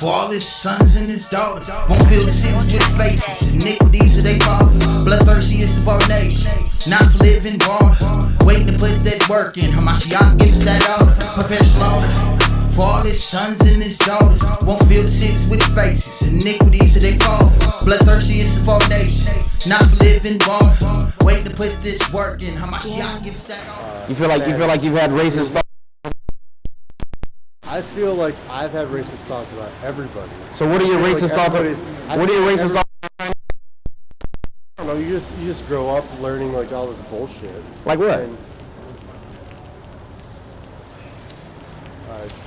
For all his sons and his daughters won't fill the cities with faces. Iniquities of they father, bloodthirstiest of our nation. Not for living water, waiting to put that work in. Hamashiach give us that order, prepare slaughter. For all his sons and his daughters won't fill the cities with faces. Iniquities of they father, bloodthirstiest of our nation. Not for living water, waiting to put this work in. Hamashiach give us that order. You feel like you've had racist thoughts? I feel like I've had racist thoughts about everybody. So what are your racist thoughts? What are your racist thoughts? I don't know. You just grow up learning like all this bullshit. Like what? And,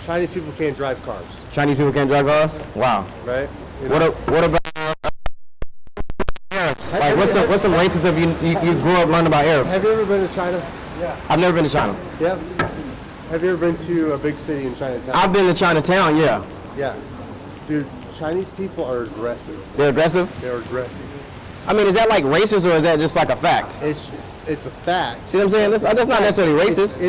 Chinese people can't drive cars. Chinese people can't drive cars? Wow. Right? What about Arabs? Like what's some racism you grew up learning about Arabs? Have you ever been to China? Yeah. I've never been to China. Yeah. Have you ever been to a big city in Chinatown? I've been to Chinatown, yeah. Yeah. Dude, Chinese people are aggressive. They're aggressive? They're aggressive. I mean, is that like racist or is that just like a fact? It's a fact. See what I'm saying? That's not necessarily racist.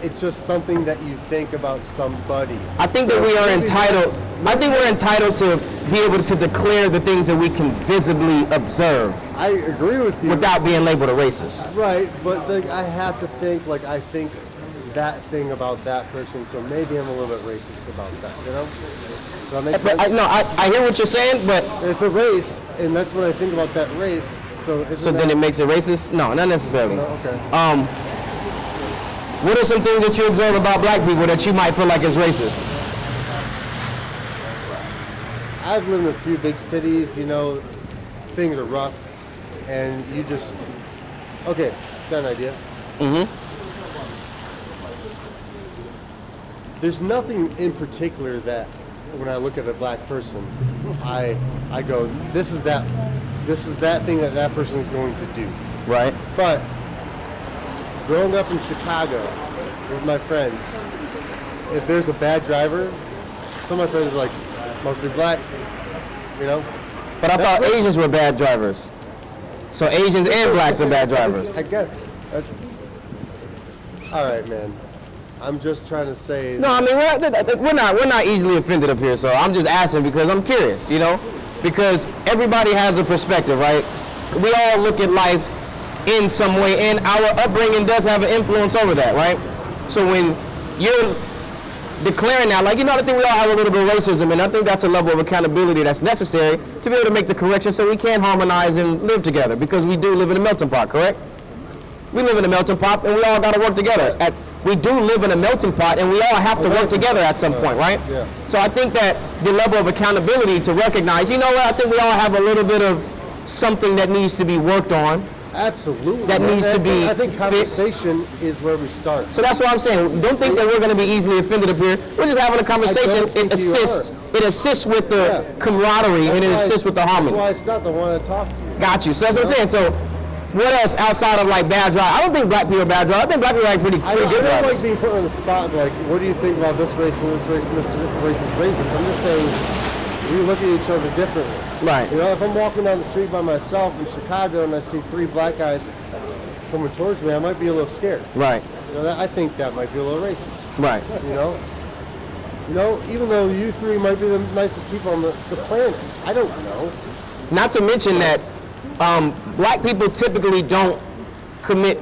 It's just something that you think about somebody. I think that we are entitled. I think we're entitled to be able to declare the things that we can visibly observe. I agree with you. Without being labeled a racist. Right, but I have to think like I think that thing about that person, so maybe I'm a little bit racist about that, you know? Does that make sense? I hear what you're saying, but it's a race, and that's when I think about that race. So then it makes it racist? No, not necessarily. No, okay. What are some things that you observe about black people that you might feel like is racist? I've lived in a few big cities, you know, things are rough, and you just, okay, got an idea. Mm-hmm. There's nothing in particular that when I look at a black person, I go, this is that thing that person is going to do. Right. But growing up in Chicago with my friends, if there's a bad driver, some of my friends are like, must be black, you know? But I thought Asians were bad drivers. So Asians and blacks are bad drivers. I guess. All right, man. I'm just trying to say. No, I mean we're not easily offended up here. So I'm just asking because I'm curious, you know, because everybody has a perspective, right? We all look at life in some way, and our upbringing does have an influence over that, right? So when you're declaring that, like, you know, I think we all have a little bit of racism, and I think that's a level of accountability that's necessary to be able to make the correction so we can harmonize and live together, because we do live in a melting pot, correct? We live in a melting pot, and we all got to work together. We do live in a melting pot, and we all have to work together at some point, right? Yeah. So I think that the level of accountability to recognize, you know what, I think we all have a little bit of something that needs to be worked on. Absolutely. That needs to be I think conversation is where we start. So that's what I'm saying. Don't think that we're going to be easily offended up here. We're just having a conversation. It assists with the camaraderie, and it assists with the harmony. That's why I stopped. I want to talk to you. Got you. So that's what I'm saying. So what else outside of like bad drive? I don't think black people are bad drive. I think black people are like pretty good I don't drivers. like being put on the spot, like, what do you think about this race and this race and this race is racist? I'm just saying, we look at each other differently. Right. You know, if I'm walking down the street by myself in Chicago and I see 3 black guys coming towards me, I might be a little scared. Right. You know, I think that might be a little racist. Right. You know, even though you 3 might be the nicest people on the planet, I don't know. Not to mention that black people typically don't commit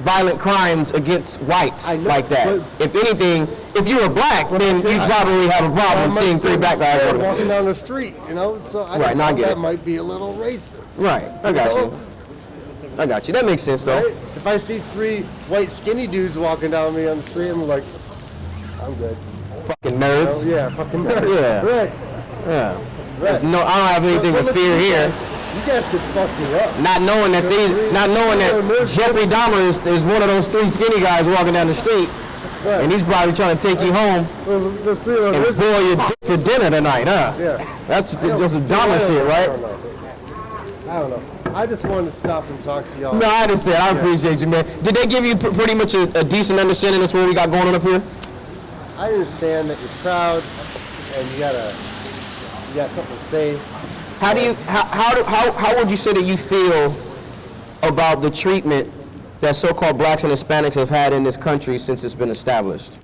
violent crimes against whites like that. If anything, if you were black, then you'd probably have a problem seeing 3 black guys walking down the street, you know? So I don't know, that might be a little racist. Right, I got you. I got you. That makes sense, though. Right? If I see 3 white skinny dudes walking down me on the street, I'm like, I'm good. Fucking nerds. You know? Yeah, fucking nerds. Yeah. Right. Yeah. Right. There's no, I don't have anything to fear here. You guys could fuck me up. Not knowing that Jeffrey Dahmer is one of those 3 skinny guys walking down the street, right. And he's probably trying to take you home those 3 of and boil your dick for dinner tonight, huh? Yeah. That's just some Dahmer shit, right? I don't know. I just wanted to stop and talk to y'all. No, I understand. I appreciate you, man. Did they give you pretty much a decent understanding of what we got going on up here? I understand that you're proud and you got something to say. How would you say that you feel about the treatment that so-called blacks and Hispanics have had in this country since it's been established?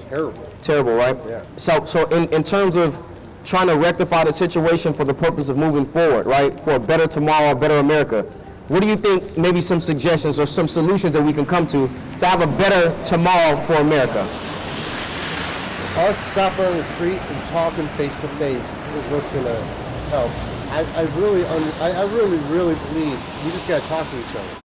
terrible. Terrible, right? Yeah. So in terms of trying to rectify the situation for the purpose of moving forward, right, for a better tomorrow, a better America, what do you think maybe some suggestions or some solutions that we can come to have a better tomorrow for America? Us stopping on the street and talking face to face is what's going to help. I really believe we just got to talk to each other.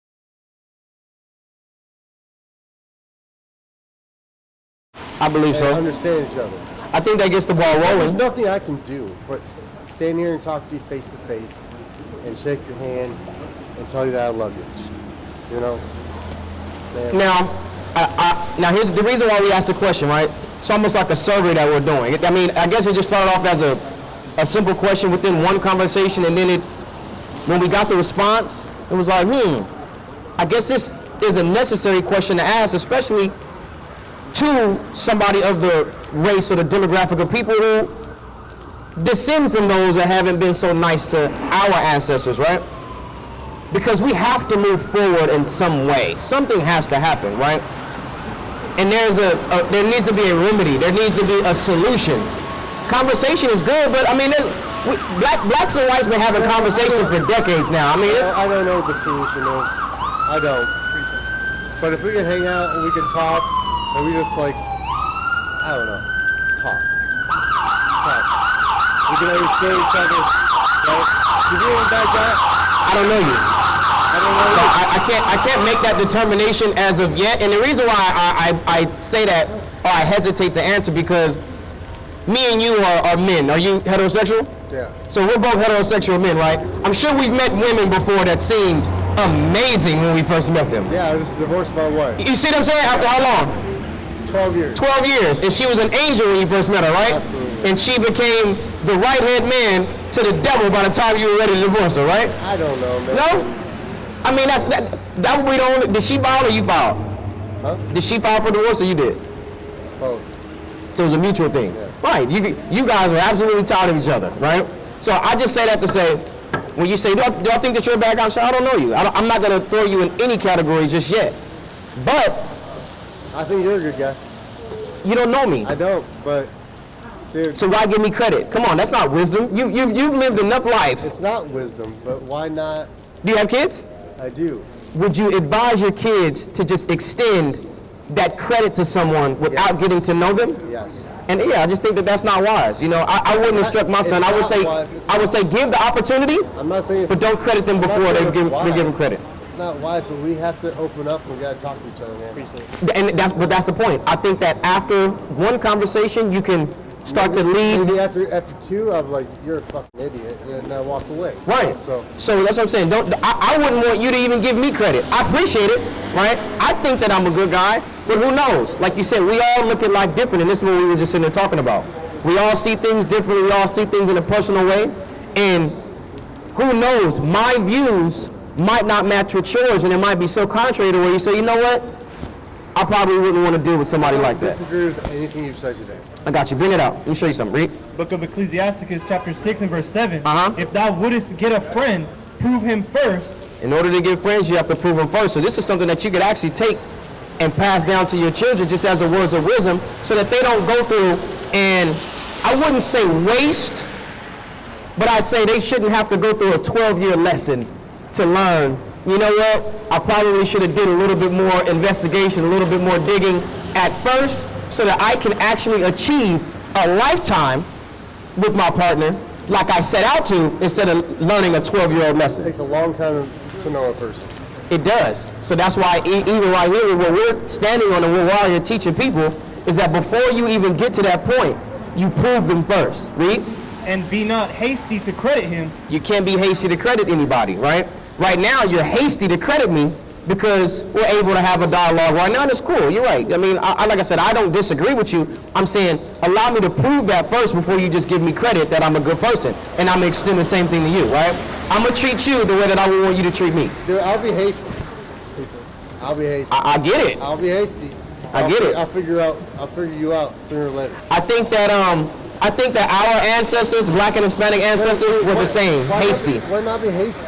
I believe so. And understand each other. I think that gets the ball There's rolling. nothing I can do but stand here and talk to you face to face and shake your hand and tell you that I love you. You know? Man. Now here's the reason why we asked the question, right? It's almost like a survey that we're doing. I mean, I guess it just started off as a simple question within one conversation, and then when we got the response, it was like, I guess this is a necessary question to ask, especially to somebody of the race or the demographic of people who descend from those that haven't been so nice to our ancestors, right? Because we have to move forward in some way. Something has to happen, right? And there needs to be a remedy. There needs to be a solution. Conversation is good, but I mean, blacks and whites been having conversation for decades now. I mean, I don't know what the solution is. I don't. But if we can hang out and we can talk, and we just like, I don't know, talk. We can understand each other, right? You being a bad guy? I don't know you. I don't know. So I can't make that determination as of yet. And the reason why I say that, or I hesitate to answer, because me and you are men. Are you heterosexual? Yeah. So we're both heterosexual men, right? I'm sure we've met women before that seemed amazing when we first met them. Yeah, I just divorced my wife. You see what I'm saying? After how long? 12 years. 12 years. And she was an angel when you first met her, right? Absolutely. And she became the right-hand man to the devil by the time you were ready to divorce her, right? I don't know, man. No? I mean, that would be the only. Did she file or you filed? Huh? Did she file for divorce or you did? Both. So it was a mutual thing. Yeah. Right. You guys were absolutely tired of each other, right? So I just say that to say, when you say, do I think that you're a bad guy? I don't know you. I'm not going to throw you in any category just yet. But I think you're a good guy. you don't know me. I don't, but dude, So why give me credit? Come on, that's not wisdom. You've lived enough life. it's not wisdom, but why not? Do you have kids? I do. Would you advise your kids to just extend that credit to someone without Yes. getting to know them? Yes. And yeah, I just think that that's not wise. You know, I wouldn't instruct my son. It's not wise. It's I would say give the opportunity, I'm not saying it's but don't credit them I'm not before saying they've it's been given wise. credit. It's not wise, but we have to open up and we got to talk to each other, man. And that's the point. I think that after one conversation, you can start to lead. Maybe after two, I'm like, you're a fucking idiot, and I walk away. Right. So that's what I'm saying. I wouldn't want you to even give me credit. I appreciate it, right? I think that I'm a good guy, but who knows? Like you said, we all look at life different, and this is what we were just sitting there talking about. We all see things differently. We all see things in a personal way, and who knows? My views might not match with yours, and it might be so contrary to where you say, you know what? I probably wouldn't want to deal with somebody like that. disagree with anything you've said today. I got you. Bring it out. Let me show you something. Read. Book of Ecclesiasticus, chapter 6 and verse 7. Uh-huh. If thou wouldest get a friend, prove him first. In order to get friends, you have to prove them first. So this is something that you could actually take and pass down to your children just as a words of wisdom so that they don't go through and, I wouldn't say waste, but I'd say they shouldn't have to go through a 12-year lesson to learn, you know what, I probably should have did a little bit more investigation, a little bit more digging at first so that I can actually achieve a lifetime with my partner like I set out to instead of learning a 12-year-old lesson. It takes a long time to know a person. It does. So that's why even right here, what we're standing on and what we're out here teaching people is that before you even get to that point, you prove them first. Read. And be not hasty to credit him. You can't be hasty to credit anybody, right? Right now, you're hasty to credit me because we're able to have a dialogue right now, and it's cool. You're right. I mean, like I said, I don't disagree with you. I'm saying allow me to prove that first before you just give me credit that I'm a good person, and I'm going to extend the same thing to you, right? I'm going to treat you the way that I would want you to treat me. Dude, I'll be hasty. I'll be hasty. I get it. I'll be hasty. I get it. I'll figure you out sooner or later. I think that our ancestors, black and Hispanic ancestors, were the same, hasty. Why not be hasty?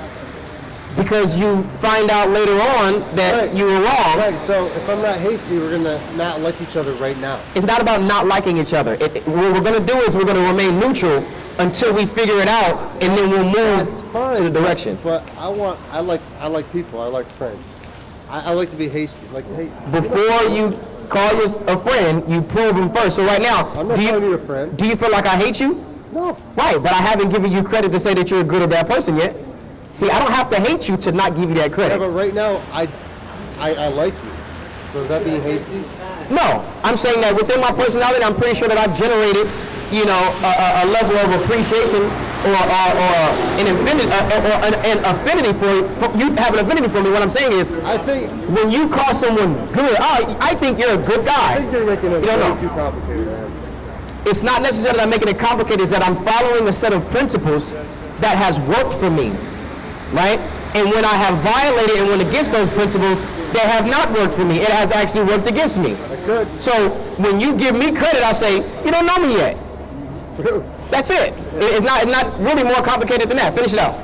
because you find out later on that Right. you were wrong. Right, so if I'm not hasty, we're gonna not like each other right now. It's not about not liking each other. What we're going to do is we're going to remain neutral until we figure it out, and then we'll That's move fine. to the direction. But I like people, I like friends. I like to be hasty. Like, hey, Before you call a friend, you prove them first. So right now, I'm not calling you a friend. do you feel like I hate you? No. Right, but I haven't given you credit to say that you're a good or bad person yet. See, I don't have to hate you to not give you that Yeah, credit. but right now, I like you. So is that being hasty? No, I'm saying that within my personality, I'm pretty sure that I've generated, a level of appreciation or an affinity for you. You have an affinity for me. What I'm saying is, I think when you call someone good, I think you're a good guy. I think you're making it You don't way know. too complicated, man. It's not necessarily that I'm making it complicated, it's that I'm following a set of principles that has worked for me, right? And when I have violated and went against those principles, they have not worked for me. It has actually worked against me. Good. So when you give me credit, I say, you don't know me yet. It's true. That's it. It's not really more complicated than that. Finish it out.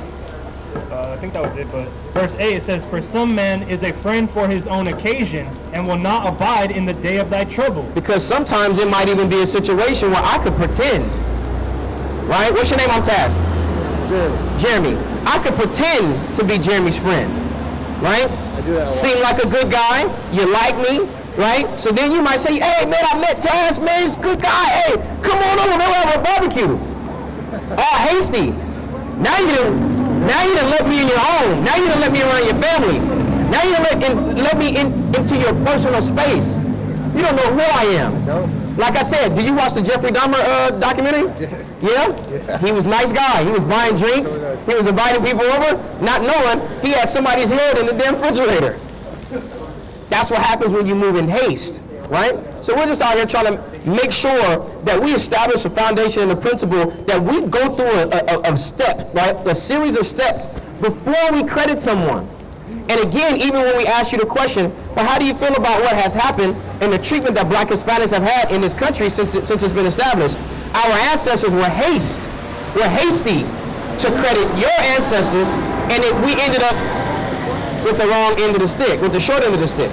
I think that was it, but verse 8, it says, "For some man is a friend for his own occasion, and will not abide in the day of thy trouble." Because sometimes it might even be a situation where I could pretend, right? What's your name on task? Jim, Jeremy. I could pretend to be Jeremy's friend, right? I do that a lot. Seem like a good guy, you like me, right? So then you might say, hey man, I met Taz, man, he's a good guy. Hey, come on over, we'll have a barbecue. Oh, hasty. Now you done let me in your home. Now you done let me around your family. Now you done let me into your personal space. You don't know who I am. No. Like I said, did you watch the Jeffrey Dahmer documentary? Yeah. He was a nice guy. He was buying drinks. He was inviting people over, not knowing he had somebody's head in the damn refrigerator. That's what happens when you move in haste, right? So we're just out here trying to make sure that we establish a foundation and a principle that we go through a step, right? A series of steps before we credit someone. And again, even when we ask you the question, but how do you feel about what has happened and the treatment that Black Hispanics have had in this country since it's been established? Our ancestors were hasty to credit your ancestors, and we ended up with the wrong end of the stick, with the short end of the stick,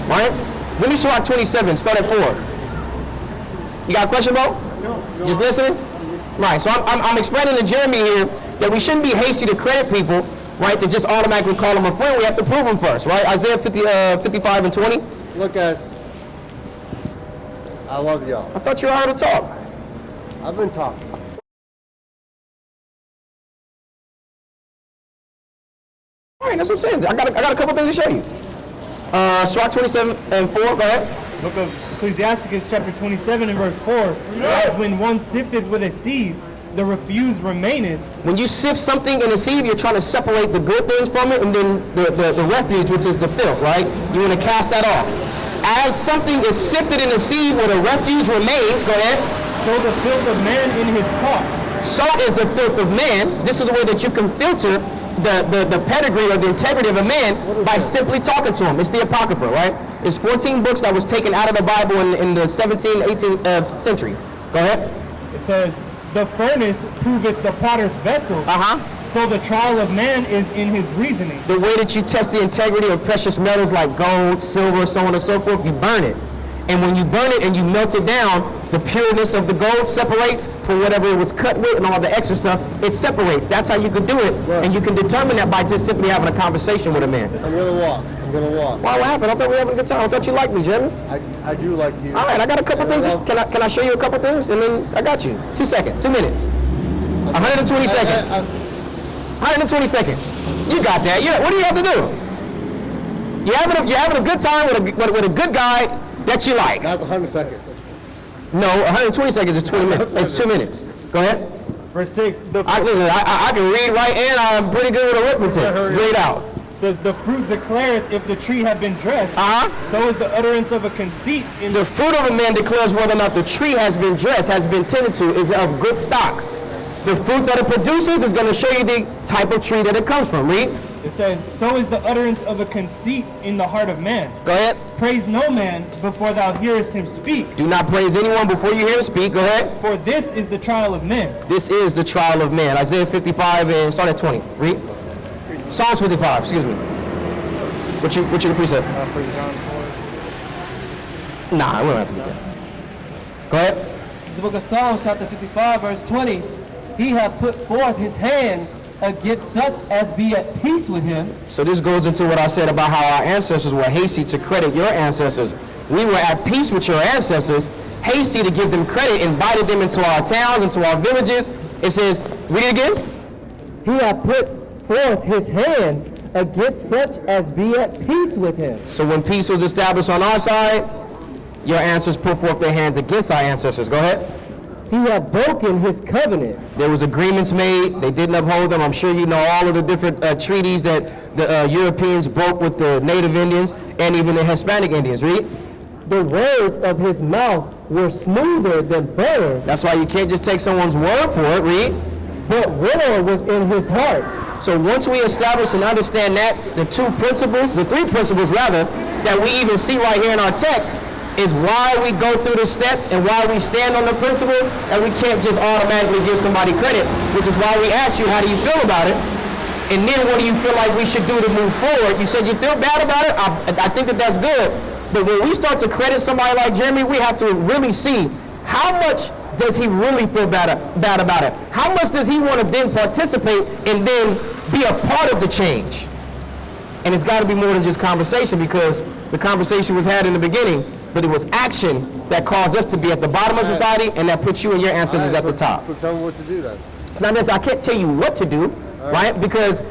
right? Let me Sirach 27, start at 4. You got a question, Bo? No. Just listening? Right, so I'm explaining to Jeremy here that we shouldn't be hasty to credit people, right, to just automatically call them a friend. We have to prove them first, right? Isaiah 55 and 20. Look, guys, I love y'all. I thought you were out to talk. I've been talking. All right, that's what I'm saying. I got a couple things to show you. Sirach 27 and 4, go ahead. Book of Ecclesiasticus chapter 27 and verse 4, as when one sifteth with a sieve, the refuse remaineth. When you sift something in a sieve, you're trying to separate the good things from it, and then the refuge, which is the filth, right? You want to cast that off. As something is sifted in a sieve where the refuge remains, go ahead. So the filth of man in his talk. So is the filth of man. This is a way that you can filter the pedigree or the integrity of a man by simply talking to him. It's the Apocrypha, right? It's 14 books that was taken out of the Bible in the 17th, 18th century. Go ahead. It says, the furnace proveth the potter's vessel. So the trial of man is in his reasoning. The way that you test the integrity of precious metals like gold, silver, so on and so forth, you burn it. And when you burn it and you melt it down, the pureness of the gold separates from whatever it was cut with and all the extra stuff, it separates. That's how you can do it. Yeah. And you can determine that by just simply having a conversation with a man. I'm gonna walk. Why, what happened? I thought we were having a good time. I thought you liked me, Jeremy. I do like you. All right, I got a couple things. Can I show you a couple things? And then I got you. 2 seconds, 2 minutes. 120 seconds. 120 seconds. You got that. What do you have to do? You're having a good time with a good guy that you like. That's 100 seconds. No, 120 seconds is 20 minutes. It's 2 minutes. Go ahead. Verse 6, I can read, write, and I'm pretty good with arithmetic. Read out. says, the fruit declareth if the tree have been dressed. So is the utterance of a conceit. The fruit of a man declares whether or not the tree has been dressed, has been tended to, is of good stock. The fruit that it produces is going to show you the type of tree that it comes from. Read. It says, so is the utterance of a conceit in the heart of man. Go ahead. Praise no man before thou hearest him speak. Do not praise anyone before you hear him speak. Go ahead. For this is the trial of men. This is the trial of man. Isaiah 55 and start at 20. Read. Psalms 55, excuse me. What you precept? For John 4. Nah, we don't have to do that. Go ahead. It's the book of Psalms, chapter 55, verse 20. He hath put forth his hands against such as be at peace with him. So this goes into what I said about how our ancestors were hasty to credit your ancestors. We were at peace with your ancestors, hasty to give them credit, invited them into our towns, into our villages. It says, read it again. He hath put forth his hands against such as be at peace with him. So when peace was established on our side, your ancestors put forth their hands against our ancestors. Go ahead. He hath broken his covenant. There was agreements made. They didn't uphold them. I'm sure you know all of the different treaties that the Europeans broke with the native Indians and even the Hispanic Indians. Read. The words of his mouth were smoother than butter, That's why you can't just take someone's word for it. Read. but war was in his heart. So once we establish and understand that, the three principles rather, that we even see right here in our text, is why we go through the steps and why we stand on the principle, and we can't just automatically give somebody credit, which is why we ask you, how do you feel about it? And then what do you feel like we should do to move forward? You said you feel bad about it. I think that that's good. But when we start to credit somebody like Jeremy, we have to really see how much does he really feel bad about it? How much does he want to then participate and then be a part of the change? And it's got to be more than just conversation, because the conversation was had in the beginning, but it was action that caused us to be at the bottom of society and that put you and your ancestors at the top. So tell me what to do then. It's not necessarily, I can't tell you what to do, right? Because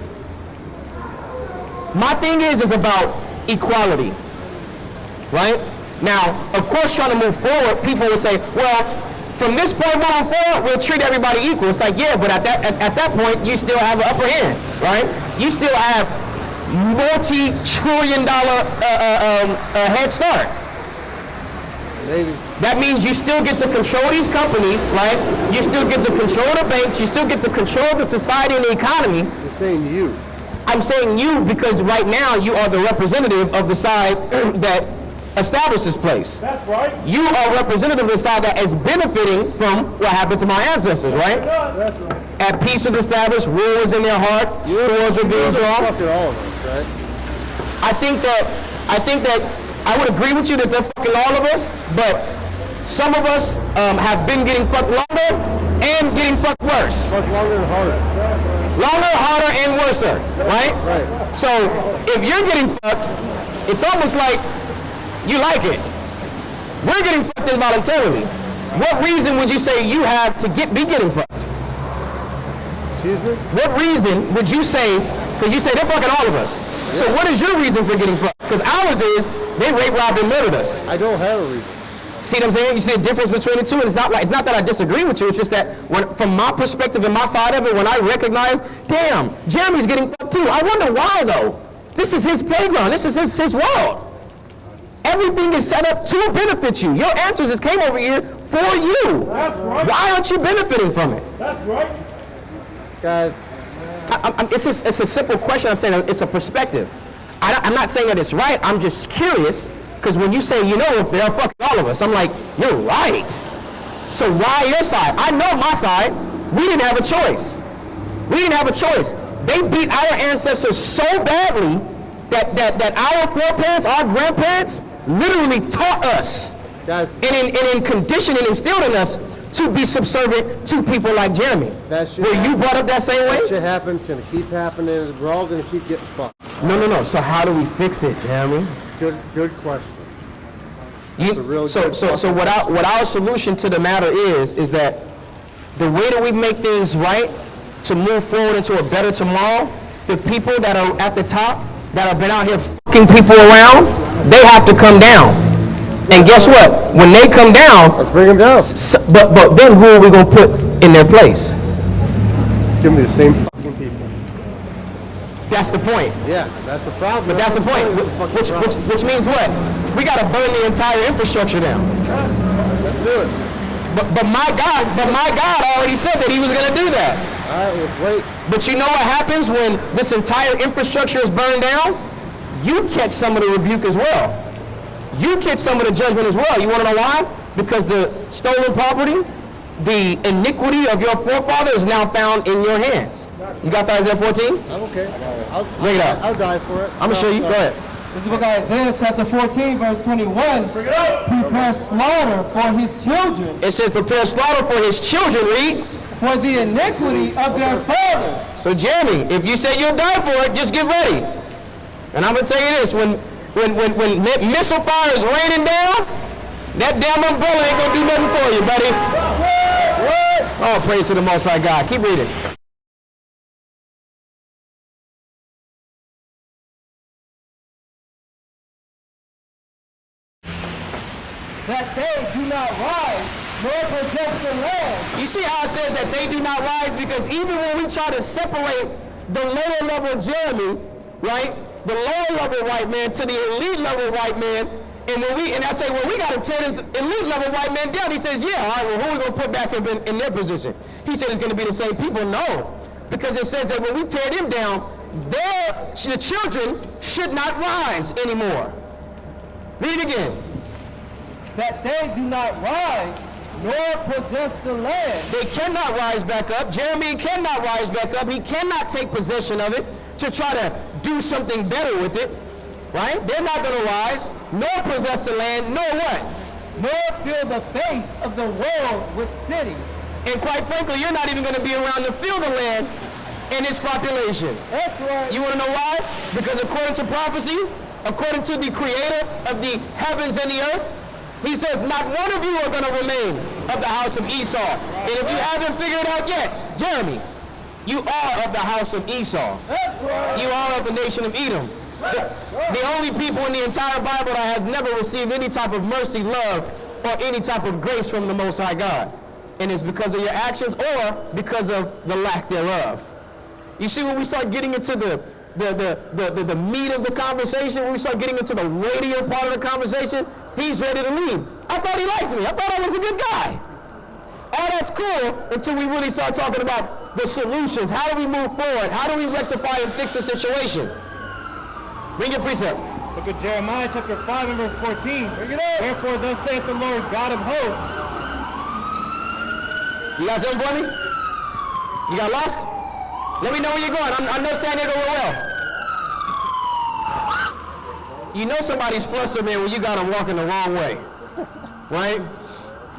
my thing is about equality, right? Now, of course, trying to move forward, people will say, well, from this point moving forward, we'll treat everybody equal. It's like, yeah, but at that point, you still have an upper hand, right? You still have multi-trillion-dollar head start. Maybe. That means you still get to control these companies, right? You still get to control the banks. You still get to control the society and the economy. You're saying you. I'm saying you because right now you are the representative of the side that established this place. That's right. You are representative of the side that is benefiting from what happened to my ancestors, right? That's right. At peace was established, war was in their heart, swords were being drawn. Fucking all of us, right? I think that I would agree with you that they're fucking all of us, but some of us have been getting fucked longer and getting fucked worse. Fuck longer and harder. Longer, harder, and worser, right? Right. So if you're getting fucked, it's almost like you like it. We're getting fucked involuntarily. What reason would you say you have to be getting fucked? Excuse me? What reason would you say, because you say they're fucking all of us. So what is your reason for getting fucked? Because ours is, they rape, robbed, and murdered us. I don't have a reason. See what I'm saying? You see the difference between the two? And it's not that I disagree with you, it's just that from my perspective and my side of it, when I recognize, damn, Jeremy's getting fucked too. I wonder why though. This is his playground, this is his world. Everything is set up to benefit you. Your ancestors came over here for you. That's right. Why aren't you benefiting from it? That's right. Guys, It's a simple question. I'm saying it's a perspective. I'm not saying that it's right. I'm just curious, because when you say, you know, if they're fucking all of us, I'm like, you're right. So why your side? I know my side. We didn't have a choice. We didn't have a choice. They beat our ancestors so badly that our foreparents, our grandparents, literally taught us guys, and conditioned and instilled in us to be subservient to people like Jeremy. that shit. Were you brought up that same way? That shit happens. It's gonna keep happening. We're all gonna keep getting fucked. No. So how do we fix it, Jeremy? Good question. That's a really good So what our solution to the matter is that the way that we make things right to move forward into a better tomorrow, the people that are at the top, that have been out here fucking people around, they have to come down. And guess what? When they come down, Let's bring them down. but then who are we gonna put in their place? Give me the same fucking people. That's the point. Yeah, that's the problem. But that's the point. That's the fucking problem. Which means what? We gotta burn the entire infrastructure down. Let's do it. But my God already said that he was gonna do that. All right, let's wait. But you know what happens when this entire infrastructure is burned down? You catch some of the rebuke as well. You catch some of the judgment as well. You want to know why? Because the stolen property the iniquity of your forefather is now found in your hands. You got that, Isaiah 14? I'm okay. Bring it up. I'll die for it. I'm going to show you. Go ahead. This is the book of Isaiah chapter 14, verse 21. Prepare slaughter for his children. It says prepare slaughter for his children, read. For the iniquity of their fathers. So Jeremy, if you say you'll die for it, just get ready. And I'm going to tell you this, when missile fire is raining down, that damn umbrella ain't going to do nothing for you, buddy. Oh, praise to the Most High God. Keep reading. That they do not rise nor possess the land. You see how it says that they do not rise? Because even when we try to separate the lower level Jeremy, right, the lower level white man to the elite level white man, and I say, well, we got to tear this elite level white man down. He says, yeah, all right, well, who are we going to put back in their position? He said it's going to be the same people. No, because it says that when we tear them down, the children should not rise anymore. Read it again. That they do not rise nor possess the land. They cannot rise back up. Jeremy cannot rise back up. He cannot take possession of it to try to do something better with it. Right? They're not going to rise, nor possess the land, nor what? Nor fill the face of the world with cities. And quite frankly, you're not even going to be around to fill the land and its population. That's right. You want to know why? Because according to prophecy, according to the creator of the heavens and the earth, he says, not one of you are going to remain of the house of Esau. And if you haven't figured it out yet, Jeremy, you are of the house of Esau. That's right. You are of the nation of Edom. The only people in the entire Bible that has never received any type of mercy, love, or any type of grace from the Most High God. And it's because of your actions or because of the lack thereof. You see, when we start getting into the meat of the conversation, when we start getting into the weightier part of the conversation, he's ready to leave. I thought he liked me. I thought I was a good guy. All that's cool until we really start talking about the solutions. How do we move forward? How do we rectify and fix the situation? Bring your precept. Book of Jeremiah chapter 5 and verse 14. Bring it up. Wherefore thus saith the Lord God of hosts. You got something for me? You got lost? Let me know where you're going. I know San Diego real well. You know somebody's flustered, man, when you got them walking the wrong way. Right?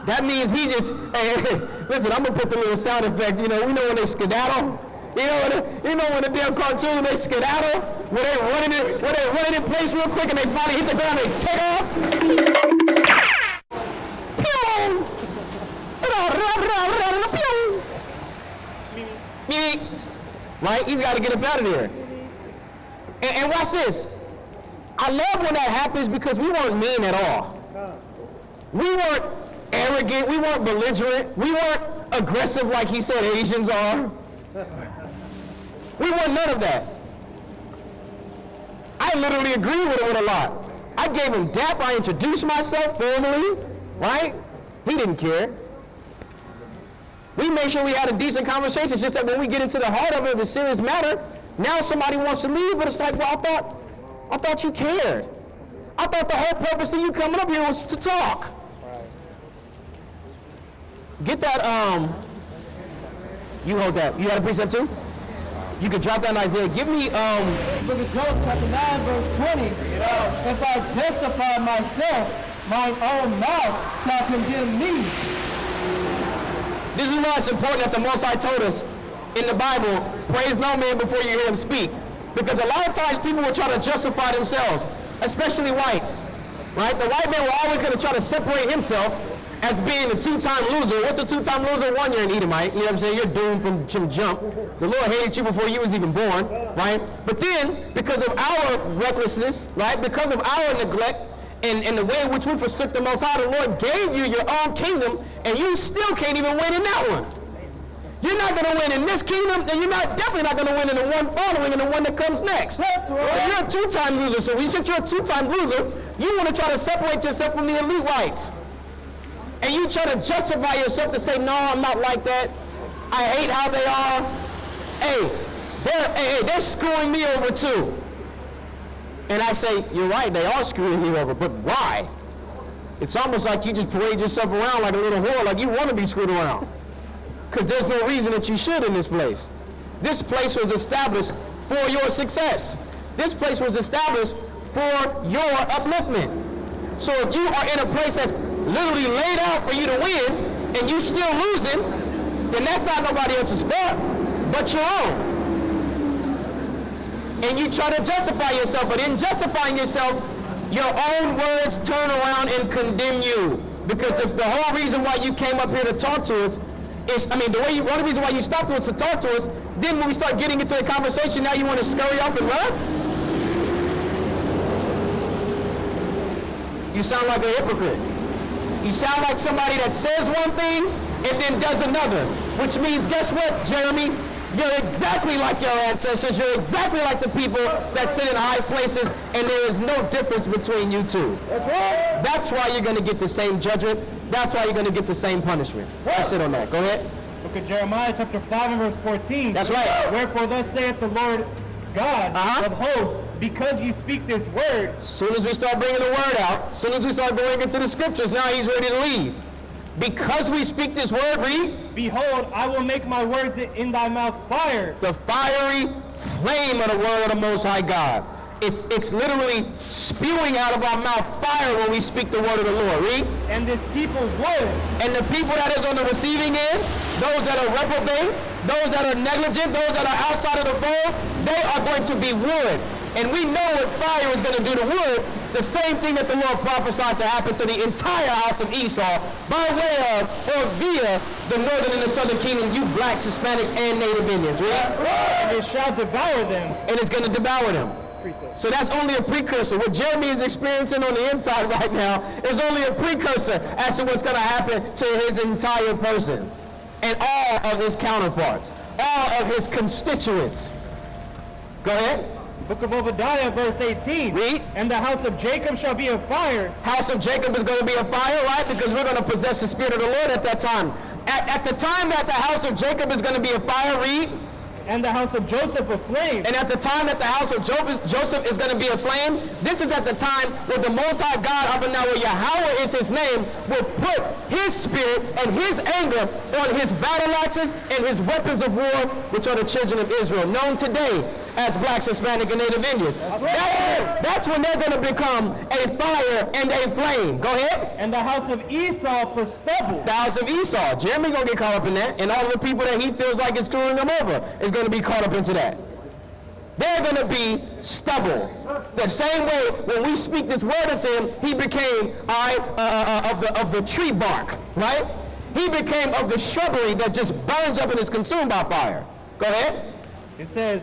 That means he just, hey, listen, I'm going to put the little sound effect. You know, we know when they skedaddle. You know when the damn cartoon, they skedaddle, where they running in place real quick and they finally hit the ground and they take off. Right? He's got to get up out of there. And watch this. I love when that happens because we weren't mean at all. We weren't arrogant. We weren't belligerent. We weren't aggressive like he said Asians are. We want none of that. I literally agree with him with a lot. I gave him dap. I introduced myself formally, right? He didn't care. We made sure we had a decent conversation. It's just that when we get into the heart of it, the serious matter, now somebody wants to leave, but it's like, well, I thought you cared. I thought the whole purpose of you coming up here was to talk. Get that, you hold that. You got a precept too? You can drop down Isaiah. Give me, Book of Job, chapter 9, verse 20. If I justify myself, mine own mouth shall condemn me. This is why it's important that the Most High told us in the Bible, praise no man before you hear him speak. Because a lot of times people will try to justify themselves, especially whites. Right? The white man will always going to try to separate himself as being a two-time loser. What's a two-time loser? 1 year in Edomite. You know what I'm saying? You're doomed from jump. The Lord hated you before you was even born, right? But then, because of our recklessness, right? Because of our neglect and the way in which we forsook the Most High, the Lord gave you your own kingdom, and you still can't even win in that one. You're not going to win in this kingdom, and you're definitely not going to win in the one following and the one that comes next. That's right. So you're a two-time loser. So since you're a two-time loser, you want to try to separate yourself from the elite whites. And you try to justify yourself to say, no, I'm not like that. I hate how they are. Hey, they're screwing me over too. And I say, you're right, they are screwing you over, but why? It's almost like you just parade yourself around like a little whore, like you want to be screwed around. Because there's no reason that you should in this place. This place was established for your success. This place was established for your upliftment. So if you are in a place that's literally laid out for you to win, and you still losing, then that's not nobody else's fault, but your own. And you try to justify yourself, but in justifying yourself, your own words turn around and condemn you. Because if the whole reason why you came up here to talk to us is, one of the reasons why you stopped us to talk to us, then when we start getting into the conversation, now you want to scurry off and run? You sound like a hypocrite. You sound like somebody that says one thing and then does another. Which means, guess what, Jeremy? You're exactly like your ancestors. You're exactly like the people that sit in high places, and there is no difference between you two. That's why you're going to get the same judgment. That's why you're going to get the same punishment. That's it on that. Go ahead. Book of Jeremiah, chapter 5 and verse 14. That's right. Wherefore thus saith the Lord God of hosts, because you speak this word. As soon as we start bringing the word out, as soon as we start going into the scriptures, now he's ready to leave. Because we speak this word, read. Behold, I will make my words in thy mouth fire. The fiery flame of the word of the Most High God. It's literally spewing out of our mouth fire when we speak the word of the Lord. Read. And this people would. And the people that is on the receiving end, those that are reprobate, those that are negligent, those that are outside of the fold, they are going to be wood. And we know what fire is going to do to wood, the same thing that the Lord prophesied to happen to the entire house of Esau by way of or via the northern and the southern kingdom, you blacks, Hispanics, and Native Indians. Right? And it shall devour them. And it's going to devour them. So that's only a precursor. What Jeremy is experiencing on the inside right now is only a precursor as to what's going to happen to his entire person and all of his counterparts, all of his constituents. Go ahead. Book of Obadiah, verse 18. Read. And the house of Jacob shall be a fire. House of Jacob is going to be a fire, right? Because we're going to possess the Spirit of the Lord at that time. At the time that the house of Jacob is going to be a fire, read. And the house of Joseph a flame. And at the time that the house of Joseph is going to be a flame, this is at the time where the Most High God, up and now where Yahweh is his name, will put his spirit and his anger on his battle axes and his weapons of war, which are the children of Israel, known today as blacks, Hispanic, and Native Indians. That's when they're going to become a fire and a flame. Go ahead. And the house of Esau for stubble. The house of Esau. Jeremy going to get caught up in that, and all of the people that he feels like is screwing them over is going to be caught up into that. They're going to be stubble. The same way when we speak this word into him, he became of the tree bark, right? He became of the shrubbery that just burns up and is consumed by fire. Go ahead. It says,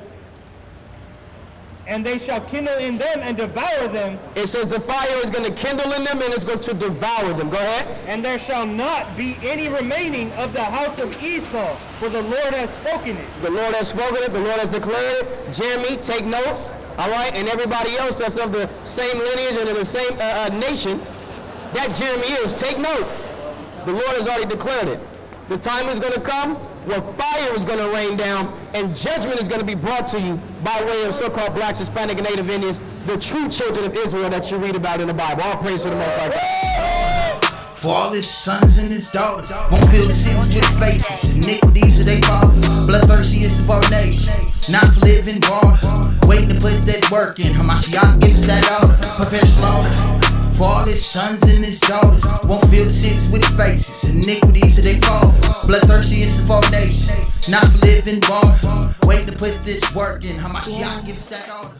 and they shall kindle in them and devour them. It says the fire is going to kindle in them and it's going to devour them. Go ahead. And there shall not be any remaining of the house of Esau, for the Lord has spoken it. The Lord has spoken it. The Lord has declared it. Jeremy, take note. All right? And everybody else that's of the same lineage and in the same nation that Jeremy is, take note. The Lord has already declared it. The time is going to come where fire is going to rain down and judgment is going to be brought to you by way of so-called blacks, Hispanic, and Native Indians, the true children of Israel that you read about in the Bible. All praise to the Most High God. For all his sons and his daughters won't fill the cities with faces. Iniquities of they father, bloodthirstiest of our nation. Not for living water, waiting to put that work in. Hamashiach give us that order, prepare slaughter. For all his sons and his daughters won't fill the cities with faces. Iniquities of they father, bloodthirstiest of our nation. Not for living water, waiting to put this work in. Hamashiach give us that order.